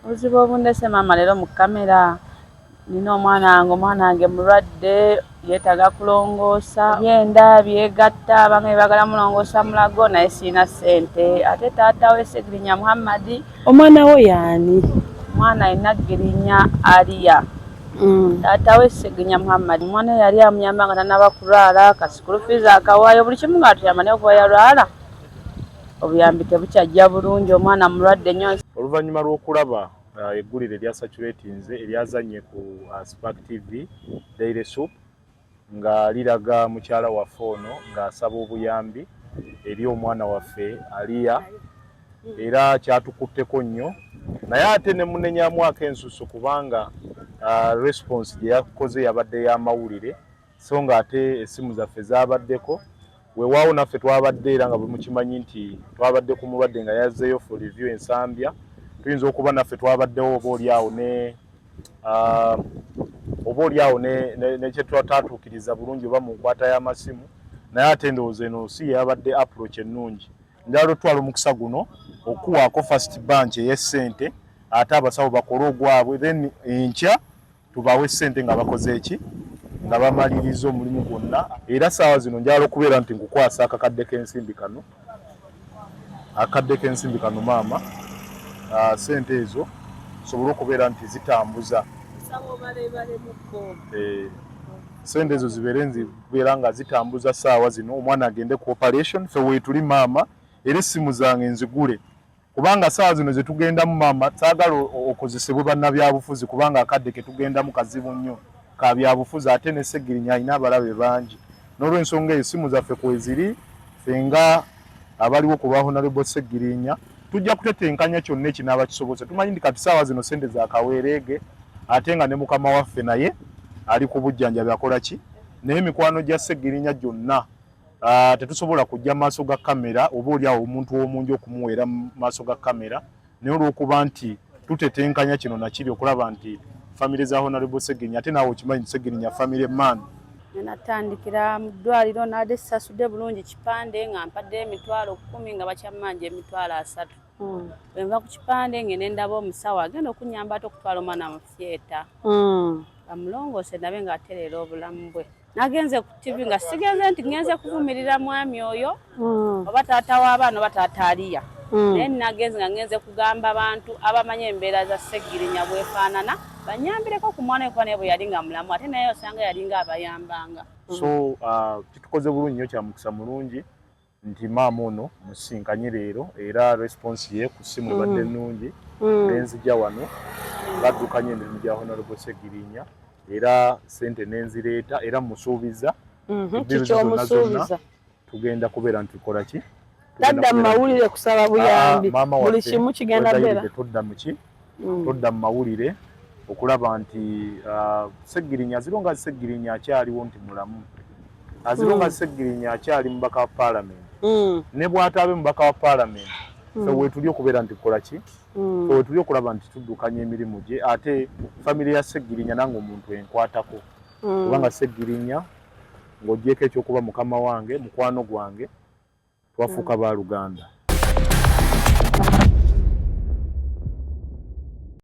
Obuzibu obundese maama leero mu kamera nina omwana wange mulwadde yeetaaga kulongoosa byenda byegatta bamwe baagala mulongoosa mulago naye sirina ssente ate taata we Ssegirinya Muhammad. Omwana wo y'ani? Omwana alina Ggirinya Aliya. Taata we Ssegirinya Muhammad. Omwana yali amuyamba nga tannaba kulwala ka school fees akawaayo buli kimu ng'atuyamba naye okuva yalwala obuyambi tebukyajja bulungi omwana mulwadde nnyo. Oluvannyuma lw'okulaba eggulire erya Saturatinze eryazanye ku Spark TV Daily Soup nga liraga mukyala waffe ono ng'asaba obuyambi eri omwana waffe Aliya era kyatukutteko nnyo naye ate ne munenyaamwako ensusu kubanga response gye yakoze yabadde y'amawulire so nga ate essimu zaffe zaabaddeko weewaawo naffe twabadde era nga bwe mukimanyi nti twabadde ku mulwadde nga yazzeeyo for review ensambya tuyinza okuba naffe twabaddewo oba oliawo ne kyetwatatuukiriza bulungi oba mu nkwata y'amasimu naye ate endowooza eno si yabadde approach ennungi njala otwala omukisa guno okuwaako first bunch ey'essente ate abasawo bakole ogwabwe then enkya tubawe essente nga bakoze eki nga bamaliriza omulimu gwonna era saawa zino njala okubeera nti nkukwasa akakadde k'ensimbi kano maama sente ezo sobole okubeera nti zitambuza sente ezo zibeera nga zitambuza saawa zino omwana agende ku operation fe weetuli maama era essimu zange nzigule kubanga saawa zino zetugendamu maama saagala okozesebwe bannabyabufuzi kubanga akadde ketugendamu kazibu nnyo ka byabufuzi ate ne Ssegirinya alina abalabe bangi n'olw'ensonga eyo essimu zaffe kweziri ffe nga abaliwo ku lwa Honorable Ssegirinya tujja kutetenkanya kyonna ekinaaba kisobose. Tumanyi nti kati saawa zino sente za kaweereege ate nga ne mukama waffe naye ali ku bujjanjabi akola ki naye emikwano gya Ssegirinya gyonna tetusobola kujja maaso ga kamera oba oliawo omuntu w'omungi okumuweera mu maaso ga kamera naye olw'okuba nti tutetenkanya kino nakiri okulaba nti famire za Honorable Ssegirinya ate naawe okimanyi Ssegirinya famire man natandikira mu ddwaliro naade sasudde bulungi kipande nga mpadde emitwalo 10 nga bakyammanja emitwalo 3 bwe nva ku kipande ngende ndaba omusawo agenda okunyamba ate okutwala omwana mu theatre bamulongoose nabe ng'atereera obulamu bwe nagenze ku TV nga sigenze nti ngenze kuvumirira mwami oyo oba taata w'abaana oba taata Aliya naye nagenze nga ngenze kugamba abantu abamanyi embeera za Ssegirinya bwefaanana banyambireko ku mwana we kuba naye bwe yali nga mulamu ate naye osanga yali nga abayambanga. So kitukoze bulungi nnyo kya mukisa mulungi nti maama ono musinkanye leero era response ye ku ssimu ebadde ennungi nenzija wano baddukanye emirimu gya Honorable Ssegirinya era sente nenzireeta era musuubiza kikyomusuubiza tugenda kubeera nti tukola ki tadda mu mawulire kusaba buyambi buli kimu kigenda beera todda mu mawulire okulaba nti Ssegirinya azironga Ssegirinya akyaliwo nti mulamu azironga Ssegirinya akyali mubaka wa Parliament ne bw'ataabe mubaka wa Parliament fe weetuli okubeera nti tukola ki fe weetuli okulaba nti tuddukanya emirimu gye ate famire ya Ssegirinya nange omuntu enkwatako kubanga Ssegirinya ng'ogyeko ekyokuba mukama wange mukwano gwange twafuuka baaluganda.